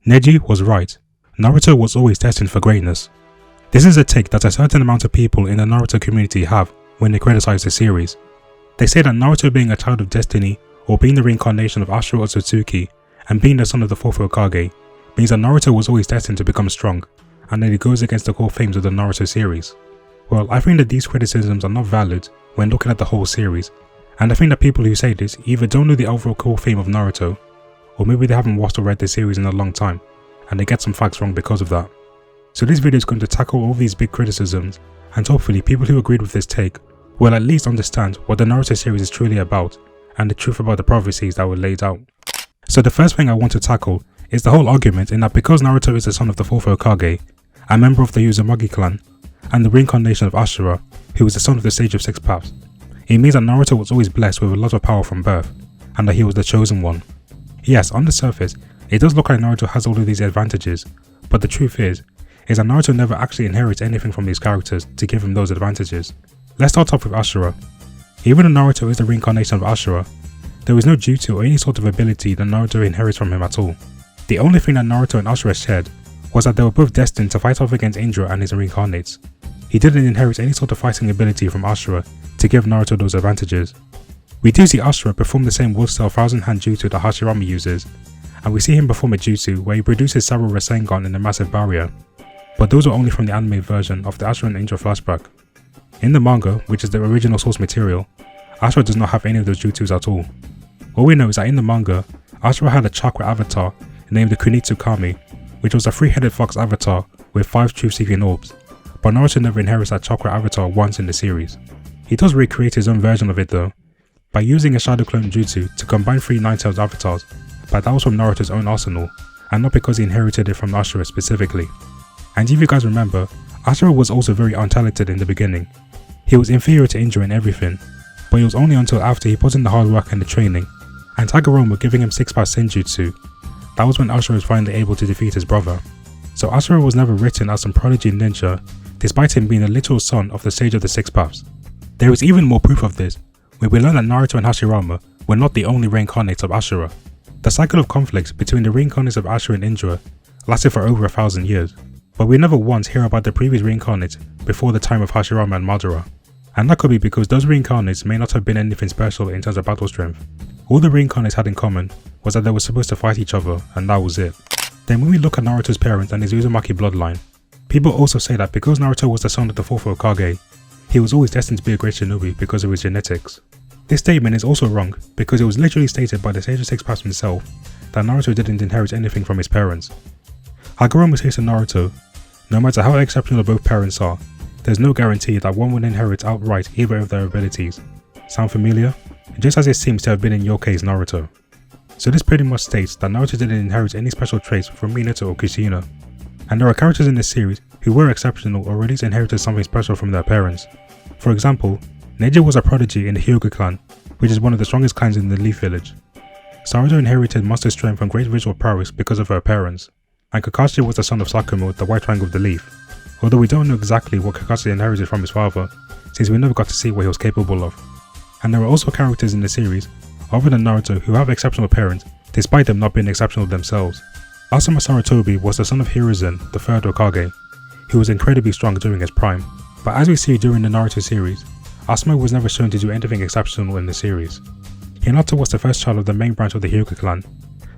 Neji was right. Naruto was always destined for greatness. This is a take that a certain amount of people in the Naruto community have when they criticize the series. They say that Naruto being a child of destiny, or being the reincarnation of Ashura or Satsuki, and being the son of the fourth Hokage, means that Naruto was always destined to become strong, and that it goes against the core themes of the Naruto series. Well, I think that these criticisms are not valid when looking at the whole series, and I think that people who say this either don't know the overall core theme of Naruto, or maybe they haven't watched or read the series in a long time, and they get some facts wrong because of that. So this video is going to tackle all these big criticisms, and hopefully people who agreed with this take will at least understand what the Naruto series is truly about, and the truth about the prophecies that were laid out. So the first thing I want to tackle is the whole argument in that because Naruto is the son of the fourth Hokage, a member of the Uzumaki clan, and the reincarnation of Ashura, who was the son of the Sage of Six Paths, it means that Naruto was always blessed with a lot of power from birth, and that he was the chosen one. Yes, on the surface, it does look like Naruto has all of these advantages, but the truth is that Naruto never actually inherits anything from these characters to give him those advantages. Let's start off with Ashura. Even though Naruto is the reincarnation of Ashura, there is no jutsu or any sort of ability that Naruto inherits from him at all. The only thing that Naruto and Ashura shared was that they were both destined to fight off against Indra and his reincarnates. He didn't inherit any sort of fighting ability from Ashura to give Naruto those advantages. We do see Ashura perform the same Wood Cell Thousand Hand jutsu that Hashirama uses, and we see him perform a jutsu where he produces several Rasengan in a massive barrier, but those were only from the anime version of the Ashura and Indra flashback. In the manga, which is the original source material, Ashura does not have any of those jutsus at all. All we know is that in the manga, Ashura had a chakra avatar named the Kunitsu Kami, which was a three-headed fox avatar with 5 truth-seeking orbs, but Naruto never inherits that chakra avatar once in the series. He does recreate his own version of it though, by using a shadow clone jutsu to combine 3 Nine-Tails avatars, but that was from Naruto's own arsenal, and not because he inherited it from Ashura specifically. And if you guys remember, Ashura was also very untalented in the beginning. He was inferior to Indra in everything, but it was only until after he put in the hard work and the training, and Tagoromo giving him 6-path Senjutsu, that was when Ashura was finally able to defeat his brother. So Ashura was never written as some prodigy ninja, despite him being a literal son of the Sage of the Six Paths. There is even more proof of this, when we learn that Naruto and Hashirama were not the only reincarnates of Ashura. The cycle of conflicts between the reincarnates of Ashura and Indra lasted for over 1,000 years, but we never once hear about the previous reincarnates before the time of Hashirama and Madara. And that could be because those reincarnates may not have been anything special in terms of battle strength. All the reincarnates had in common was that they were supposed to fight each other, and that was it. Then when we look at Naruto's parents and his Uzumaki bloodline, people also say that because Naruto was the son of the fourth Hokage, he was always destined to be a great shinobi because of his genetics. This statement is also wrong because it was literally stated by the Sage of Six Paths himself that Naruto didn't inherit anything from his parents. Hagoromo says to Naruto, no matter how exceptional both parents are, there's no guarantee that one would inherit outright either of their abilities. Sound familiar? Just as it seems to have been in your case, Naruto. So this pretty much states that Naruto didn't inherit any special traits from Minato or Kushina, and there are characters in this series who were exceptional or at least inherited something special from their parents. For example, Neji was a prodigy in the Hyuga clan, which is one of the strongest clans in the Leaf Village. Sarada inherited monster strength and great visual prowess because of her parents, and Kakashi was the son of Sakumo, the White Triangle of the Leaf, although we don't know exactly what Kakashi inherited from his father, since we never got to see what he was capable of. And there are also characters in the series, other than Naruto, who have exceptional parents, despite them not being exceptional themselves. Asuma Sarutobi was the son of Hiruzen, the third Hokage, who was incredibly strong during his prime, but as we see during the Naruto series, Asuma was never shown to do anything exceptional in the series. Hinata was the first child of the main branch of the Hyuga clan,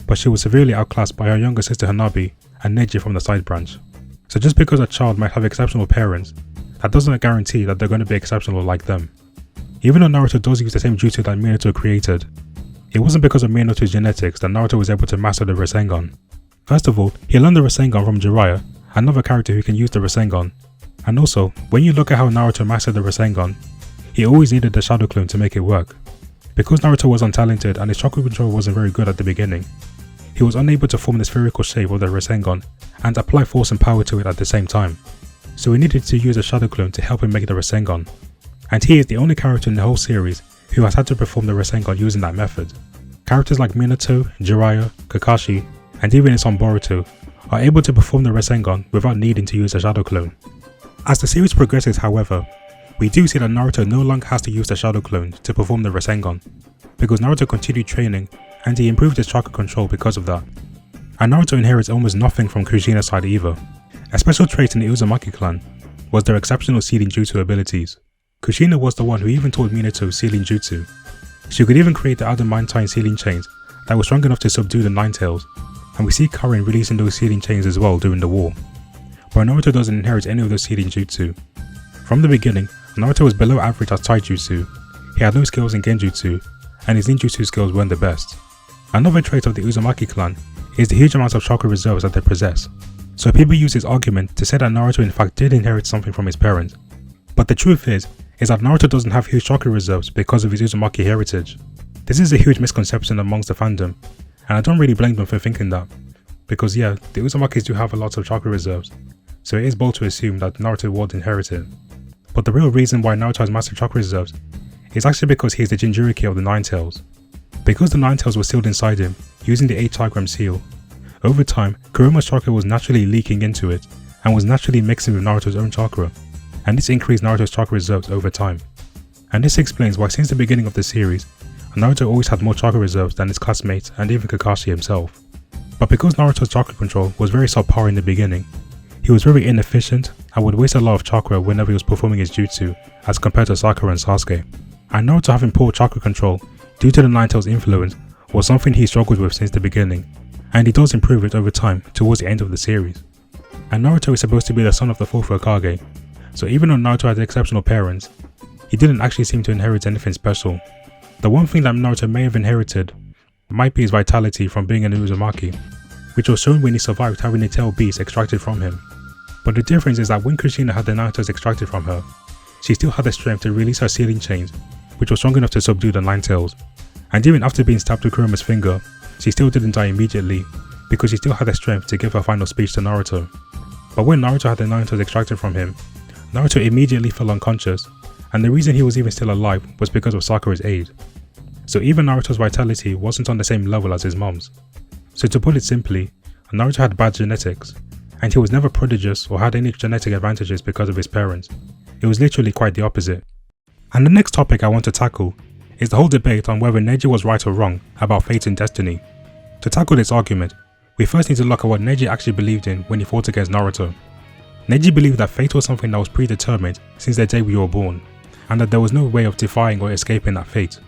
but she was severely outclassed by her younger sister Hanabi and Neji from the side branch. So just because a child might have exceptional parents, that doesn't guarantee that they're going to be exceptional like them. Even though Naruto does use the same jutsu that Minato created, it wasn't because of Minato's genetics that Naruto was able to master the Rasengan. First of all, he learned the Rasengan from Jiraiya, another character who can use the Rasengan. And also, when you look at how Naruto mastered the Rasengan, he always needed the shadow clone to make it work. Because Naruto was untalented and his chakra control wasn't very good at the beginning, he was unable to form the spherical shape of the Rasengan and apply force and power to it at the same time. So he needed to use a shadow clone to help him make the Rasengan. And he is the only character in the whole series who has had to perform the Rasengan using that method. Characters like Minato, Jiraiya, Kakashi, and even in some Boruto are able to perform the Rasengan without needing to use a shadow clone. As the series progresses, however, we do see that Naruto no longer has to use the shadow clone to perform the Rasengan, because Naruto continued training and he improved his chakra control because of that. And Naruto inherits almost nothing from Kushina's side either. A special trait in the Uzumaki clan was their exceptional sealing jutsu abilities. Kushina was the one who even taught Minato sealing jutsu. She could even create the adamantine sealing chains that were strong enough to subdue the Nine Tails, and we see Karin releasing those sealing chains as well during the war. But Naruto doesn't inherit any of those sealing jutsu. From the beginning, Naruto was below average at taijutsu, he had no skills in genjutsu, and his ninjutsu skills weren't the best. Another trait of the Uzumaki clan is the huge amounts of chakra reserves that they possess. So people use this argument to say that Naruto in fact did inherit something from his parents. But the truth is that Naruto doesn't have huge chakra reserves because of his Uzumaki heritage. This is a huge misconception amongst the fandom, and I don't really blame them for thinking that. Because yeah, the Uzumakis do have a lot of chakra reserves, so it is bold to assume that Naruto would inherit it. But the real reason why Naruto has massive chakra reserves is actually because he is the Jinchuriki of the Nine Tails. Because the Nine Tails were sealed inside him, using the 8 chakram seal, over time, Kuruma's chakra was naturally leaking into it, and was naturally mixing with Naruto's own chakra, and this increased Naruto's chakra reserves over time. And this explains why since the beginning of the series, Naruto always had more chakra reserves than his classmates and even Kakashi himself. But because Naruto's chakra control was very subpar in the beginning, he was very inefficient and would waste a lot of chakra whenever he was performing his jutsu as compared to Sakura and Sasuke. And Naruto having poor chakra control due to the Nine Tails influence was something he struggled with since the beginning, and he does improve it over time towards the end of the series. And Naruto is supposed to be the son of the 4th Hokage, so even though Naruto had exceptional parents, he didn't actually seem to inherit anything special. The one thing that Naruto may have inherited might be his vitality from being an Uzumaki, which was shown when he survived having the tail beast extracted from him. But the difference is that when Kushina had the Nine Tails extracted from her, she still had the strength to release her sealing chains, which was strong enough to subdue the Nine Tails. And even after being stabbed with Kuruma's finger, she still didn't die immediately, because she still had the strength to give her final speech to Naruto. But when Naruto had the Nine Tails extracted from him, Naruto immediately fell unconscious, and the reason he was even still alive was because of Sakura's aid. So even Naruto's vitality wasn't on the same level as his mom's. So to put it simply, Naruto had bad genetics, and he was never prodigious or had any genetic advantages because of his parents. It was literally quite the opposite. And the next topic I want to tackle is the whole debate on whether Neji was right or wrong about fate and destiny. To tackle this argument, we first need to look at what Neji actually believed in when he fought against Naruto. Neji believed that fate was something that was predetermined since the day we were born, and that there was no way of defying or escaping that fate.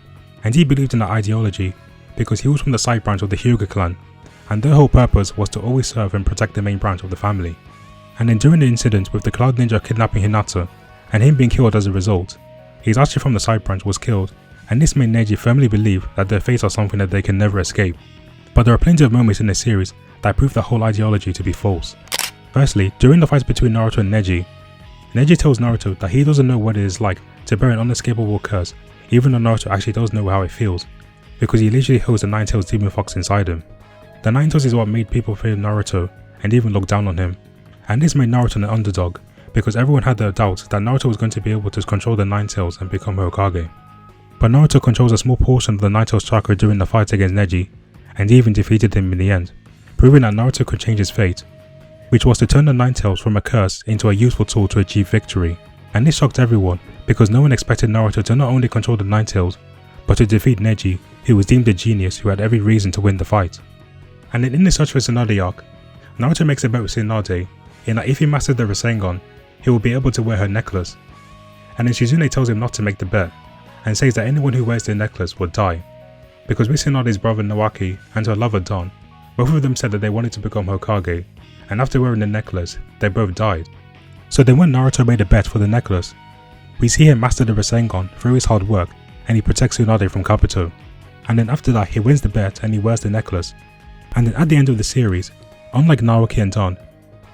And he believed in that ideology because he was from the side branch of the Hyuga clan, and their whole purpose was to always serve and protect the main branch of the family. And then during the incident with the Cloud Ninja kidnapping Hinata, and him being killed as a result, his Ashura from the side branch was killed, and this made Neji firmly believe that their fates are something that they can never escape. But there are plenty of moments in the series that prove the whole ideology to be false. Firstly, during the fight between Naruto and Neji, Neji tells Naruto that he doesn't know what it is like to bear an unescapable curse, even though Naruto actually does know how it feels, because he literally holds the Nine Tails demon fox inside him. The Nine Tails is what made people fear Naruto and even look down on him, and this made Naruto an underdog, because everyone had the doubt that Naruto was going to be able to control the Nine Tails and become Hokage. But Naruto controls a small portion of the Nine Tails chakra during the fight against Neji, and even defeated him in the end, proving that Naruto could change his fate, which was to turn the Nine Tails from a curse into a useful tool to achieve victory. And this shocked everyone, because no one expected Naruto to not only control the Nine Tails, but to defeat Neji, who was deemed a genius who had every reason to win the fight. And then in the Search for Tsunade arc, Naruto makes a bet with Tsunade in that if he mastered the Rasengan, he will be able to wear her necklace. And then Shizune tells him not to make the bet, and says that anyone who wears the necklace would die. Because with Tsunade's brother Nawaki and her lover Don, both of them said that they wanted to become Hokage, and after wearing the necklace, they both died. So then when Naruto made a bet for the necklace, we see him master the Rasengan through his hard work, and he protects Tsunade from Kabuto. And then after that he wins the bet and he wears the necklace. And then at the end of the series, unlike Naoki and Don,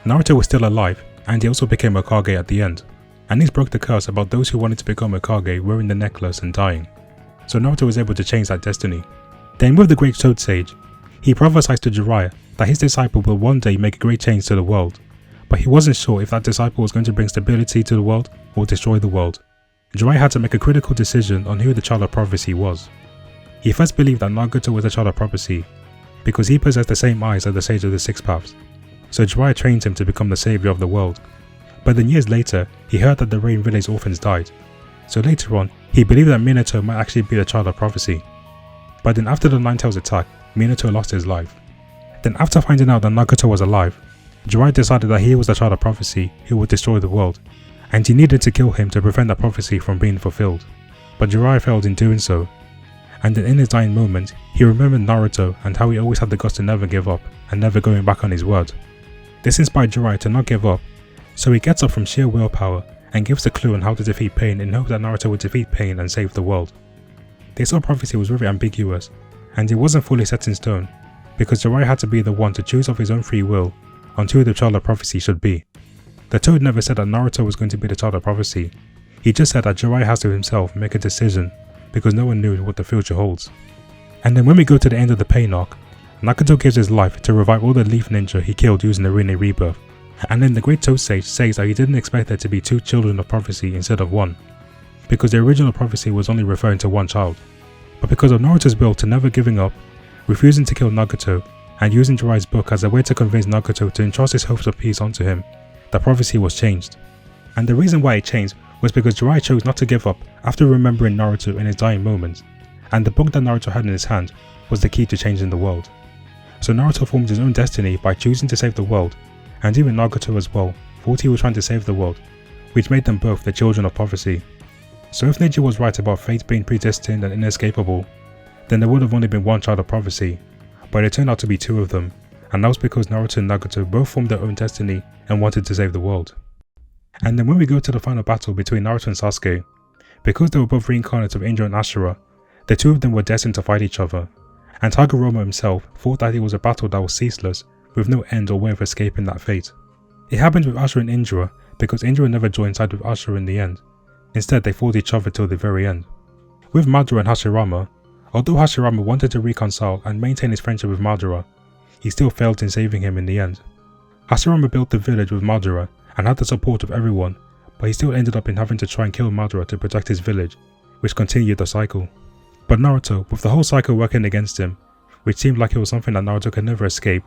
Naruto was still alive, and he also became Hokage at the end. And this broke the curse about those who wanted to become Hokage wearing the necklace and dying. So Naruto was able to change that destiny. Then with the Great Toad Sage, he prophesied to Jiraiya that his disciple will one day make a great change to the world, but he wasn't sure if that disciple was going to bring stability to the world or destroy the world. Jiraiya had to make a critical decision on who the child of prophecy was. He first believed that Nagato was the child of prophecy, because he possessed the same eyes as the Sage of the Six Paths, so Jiraiya trained him to become the savior of the world. But then years later, he heard that the Rain Village orphans died, so later on, he believed that Minato might actually be the child of prophecy. But then after the Nine Tails attack, Minato lost his life. Then after finding out that Nagato was alive, Jiraiya decided that he was the child of prophecy who would destroy the world, and he needed to kill him to prevent that prophecy from being fulfilled. But Jiraiya failed in doing so, and then in his dying moment, he remembered Naruto and how he always had the guts to never give up and never going back on his word. This inspired Jiraiya to not give up, so he gets up from sheer willpower and gives a clue on how to defeat pain in hope that Naruto would defeat pain and save the world. This whole prophecy was very ambiguous, and it wasn't fully set in stone, because Jiraiya had to be the one to choose of his own free will on who the child of prophecy should be. The Toad never said that Naruto was going to be the child of prophecy. He just said that Jiraiya has to himself make a decision, because no one knew what the future holds. And then when we go to the end of the pain arc, Nagato gives his life to revive all the Leaf Ninja he killed using the Rinne Rebirth. And then the Great Toad Sage says that he didn't expect there to be 2 children of prophecy instead of 1, because the original prophecy was only referring to 1 child. But because of Naruto's will to never giving up, refusing to kill Nagato, and using Jiraiya's book as a way to convince Nagato to entrust his hopes of peace onto him, the prophecy was changed. And the reason why it changed was because Jiraiya chose not to give up after remembering Naruto in his dying moments, and the book that Naruto had in his hand was the key to changing the world. So Naruto formed his own destiny by choosing to save the world, and even Nagato as well thought he was trying to save the world, which made them both the children of prophecy. So if Neji was right about fate being predestined and inescapable, then there would have only been 1 child of prophecy, but it turned out to be 2 of them, and that was because Naruto and Nagato both formed their own destiny and wanted to save the world. And then when we go to the final battle between Naruto and Sasuke, because they were both reincarnates of Indra and Ashura, the 2 of them were destined to fight each other, and Hagoromo himself thought that it was a battle that was ceaseless, with no end or way of escaping that fate. It happened with Ashura and Indra because Indra never joined side with Ashura in the end. Instead, they fought each other till the very end. With Madara and Hashirama, although Hashirama wanted to reconcile and maintain his friendship with Madara, he still failed in saving him in the end. Hashirama built the village with Madara and had the support of everyone, but he still ended up in having to try and kill Madara to protect his village, which continued the cycle. But Naruto, with the whole cycle working against him, which seemed like it was something that Naruto could never escape,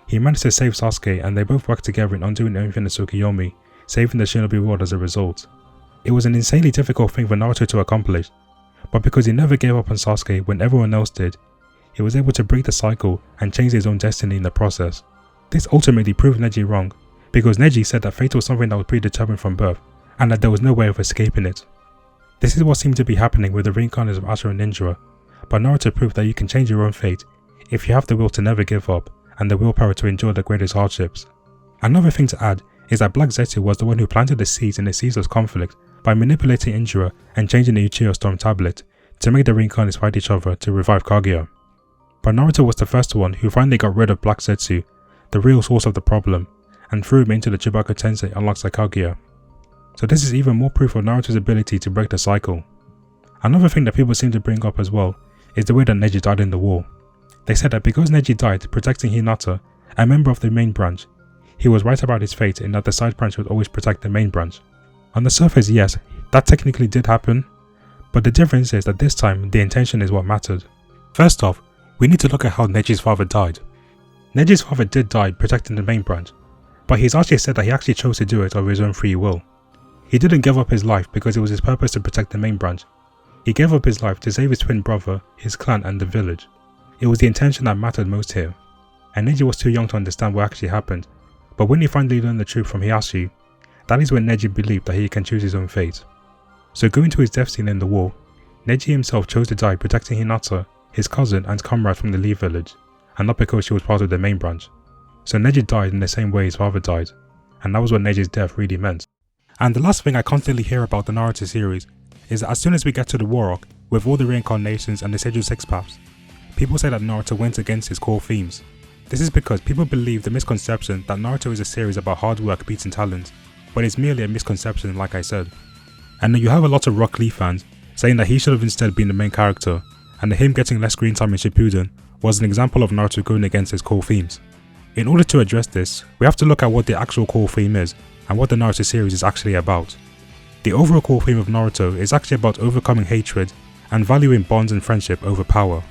he managed to save Sasuke and they both worked together in undoing everything in Tsukuyomi, saving the Shinobi world as a result. It was an insanely difficult thing for Naruto to accomplish, but because he never gave up on Sasuke when everyone else did, he was able to break the cycle and change his own destiny in the process. This ultimately proved Neji wrong, because Neji said that fate was something that was predetermined from birth, and that there was no way of escaping it. This is what seemed to be happening with the reincarnations of Ashura and Indra, but Naruto proved that you can change your own fate if you have the will to never give up and the willpower to endure the greatest hardships. Another thing to add is that Black Zetsu was the one who planted the seeds in the ceaseless conflict by manipulating Indra and changing the Uchiha Storm tablet to make the reincarnates fight each other to revive Kaguya. But Naruto was the first one who finally got rid of Black Zetsu, the real source of the problem, and threw him into the Chibaka Tensei alongside Kaguya. So this is even more proof of Naruto's ability to break the cycle. Another thing that people seem to bring up as well is the way that Neji died in the war. They said that because Neji died protecting Hinata, a member of the main branch, he was right about his fate in that the side branch would always protect the main branch. On the surface, yes, that technically did happen, but the difference is that this time the intention is what mattered. First off, we need to look at how Neji's father died. Neji's father did die protecting the main branch, but he's actually said that he actually chose to do it of his own free will. He didn't give up his life because it was his purpose to protect the main branch. He gave up his life to save his twin brother, his clan and the village. It was the intention that mattered most here, and Neji was too young to understand what actually happened, but when he finally learned the truth from Hiyashi, that is when Neji believed that he can choose his own fate. So going to his death scene in the war, Neji himself chose to die protecting Hinata, his cousin and comrade from the Leaf village, and not because she was part of the main branch. So Neji died in the same way his father died, and that was what Neji's death really meant. And the last thing I constantly hear about the Naruto series is that as soon as we get to the war arc, with all the reincarnations and the Seijo Six Paths, people say that Naruto went against his core themes. This is because people believe the misconception that Naruto is a series about hard work beating talent, but it's merely a misconception like I said. And then you have a lot of Rock Lee fans saying that he should have instead been the main character, and that him getting less screen time in Shippuden was an example of Naruto going against his core themes. In order to address this, we have to look at what the actual core theme is, and what the Naruto series is actually about. The overall core theme of Naruto is actually about overcoming hatred and valuing bonds and friendship over power.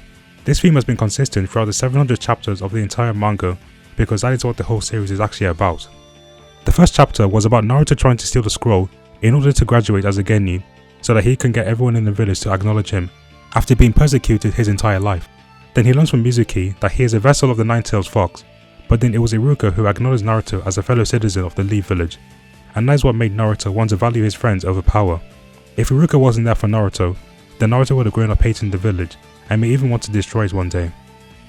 This theme has been consistent throughout the 700 chapters of the entire manga because that is what the whole series is actually about. The first chapter was about Naruto trying to steal the scroll in order to graduate as a genin so that he can get everyone in the village to acknowledge him after being persecuted his entire life. Then he learns from Mizuki that he is a vessel of the Nine-Tailed Fox, but then it was Iruka who acknowledged Naruto as a fellow citizen of the Leaf Village, and that is what made Naruto want to value his friends over power. If Iruka wasn't there for Naruto, then Naruto would have grown up hating the village and may even want to destroy it one day.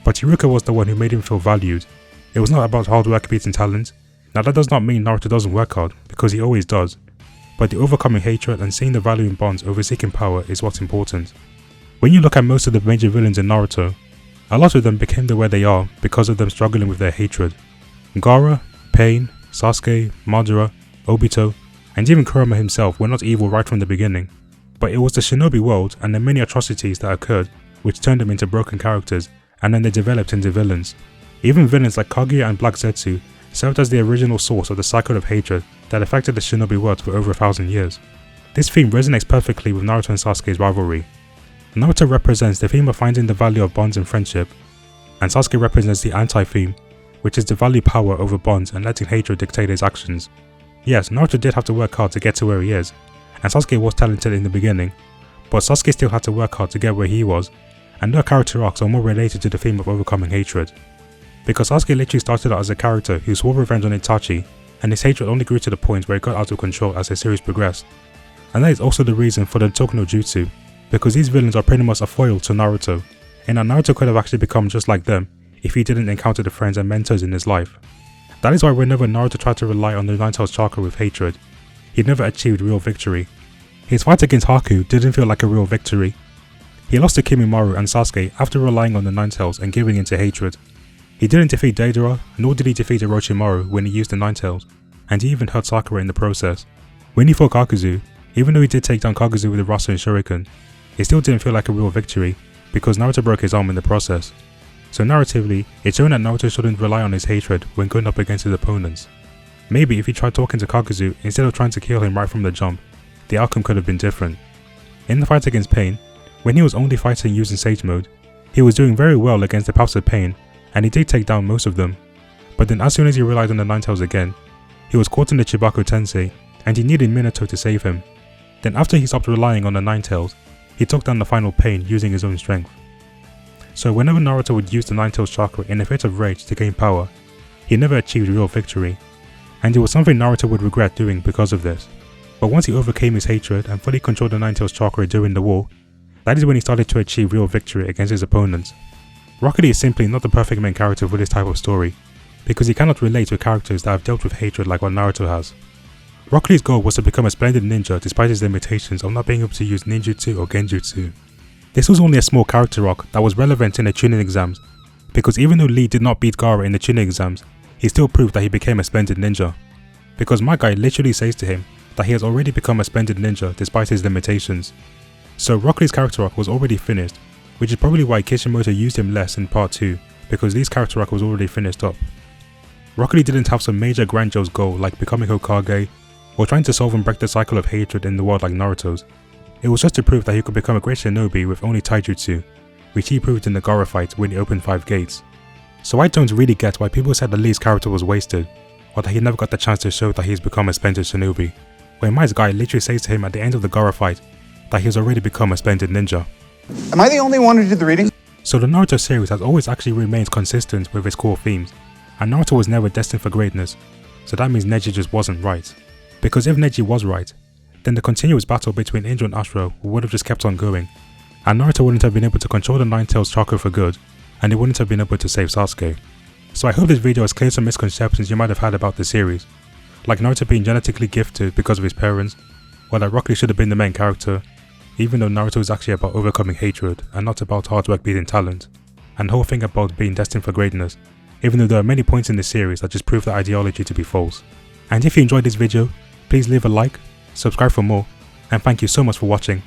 But Iruka was the one who made him feel valued. It was not about hard work beating talent. Now that does not mean Naruto doesn't work hard, because he always does, but the overcoming hatred and seeing the value in bonds over seeking power is what's important. When you look at most of the major villains in Naruto, a lot of them became the way they are because of them struggling with their hatred. Gaara, Pain, Sasuke, Madara, Obito, and even Kurama himself were not evil right from the beginning, but it was the shinobi world and the many atrocities that occurred which turned them into broken characters, and then they developed into villains. Even villains like Kaguya and Black Zetsu served as the original source of the cycle of hatred that affected the shinobi world for over 1,000 years. This theme resonates perfectly with Naruto and Sasuke's rivalry. Naruto represents the theme of finding the value of bonds and friendship, and Sasuke represents the anti-theme, which is to value power over bonds and letting hatred dictate his actions. Yes, Naruto did have to work hard to get to where he is, and Sasuke was talented in the beginning, but Sasuke still had to work hard to get where he was, and their character arcs are more related to the theme of overcoming hatred. Because Sasuke literally started out as a character who swore revenge on Itachi, and his hatred only grew to the point where it got out of control as the series progressed. And that is also the reason for the Toku no Jutsu, because these villains are pretty much a foil to Naruto, and that Naruto could have actually become just like them if he didn't encounter the friends and mentors in his life. That is why whenever Naruto tried to rely on the Nine-Tailed chakra with hatred, he never achieved real victory. His fight against Haku didn't feel like a real victory. He lost to Kimimaro and Sasuke after relying on the Nine-Tails and giving in to hatred. He didn't defeat Deidara, nor did he defeat Orochimaru when he used the Nine-Tails, and he even hurt Sakura in the process. When he fought Kakuzu, even though he did take down Kakuzu with the Rasen Shuriken, it still didn't feel like a real victory, because Naruto broke his arm in the process. So narratively, it's shown that Naruto shouldn't rely on his hatred when going up against his opponents. Maybe if he tried talking to Kakuzu instead of trying to kill him right from the jump, the outcome could have been different. In the fight against Pain, when he was only fighting using Sage Mode, he was doing very well against the paths of Pain, and he did take down most of them. But then as soon as he relied on the Nine-Tails again, he was caught in the Chibaku Tensei, and he needed Minato to save him. Then after he stopped relying on the Nine-Tails, he took down the final Pain using his own strength. So whenever Naruto would use the Nine-Tails chakra in a fit of rage to gain power, he never achieved real victory, and it was something Naruto would regret doing because of this. But once he overcame his hatred and fully controlled the Nine-Tails chakra during the war, that is when he started to achieve real victory against his opponents. Rocket Lee is simply not the perfect main character for this type of story, because he cannot relate to characters that have dealt with hatred like what Naruto has. Rocket Lee's goal was to become a splendid ninja despite his limitations of not being able to use ninjutsu or genjutsu. This was only a small character arc that was relevant in the Chunin exams, because even though Lee did not beat Gaara in the Chunin exams, he still proved that he became a splendid ninja. Because my guy literally says to him that he has already become a splendid ninja despite his limitations. So Rocket Lee's character arc was already finished, which is probably why Kishimoto used him less in part 2, because Lee's character arc was already finished up. Rocket Lee didn't have some major grandiose goal like becoming Hokage, or trying to solve and break the cycle of hatred in the world like Naruto's. It was just to prove that he could become a great shinobi with only taijutsu, which he proved in the Gaara fight when he opened 5 gates. So I don't really get why people said that Lee's character was wasted, or that he never got the chance to show that he's become a splendid shinobi, when my guy literally says to him at the end of the Gaara fight that he's already become a splendid ninja. Am I the only one who did the reading? So the Naruto series has always actually remained consistent with its core themes, and Naruto was never destined for greatness, so that means Neji just wasn't right. Because if Neji was right, then the continuous battle between Indra and Ashura would have just kept on going, and Naruto wouldn't have been able to control the Nine-Tails chakra for good, and he wouldn't have been able to save Sasuke. So I hope this video has cleared some misconceptions you might have had about the series, like Naruto being genetically gifted because of his parents, or that Rocket Lee should have been the main character, even though Naruto is actually about overcoming hatred and not about hard work beating talent, and the whole thing about being destined for greatness, even though there are many points in this series that just prove that ideology to be false. And if you enjoyed this video, please leave a like, subscribe for more, and thank you so much for watching.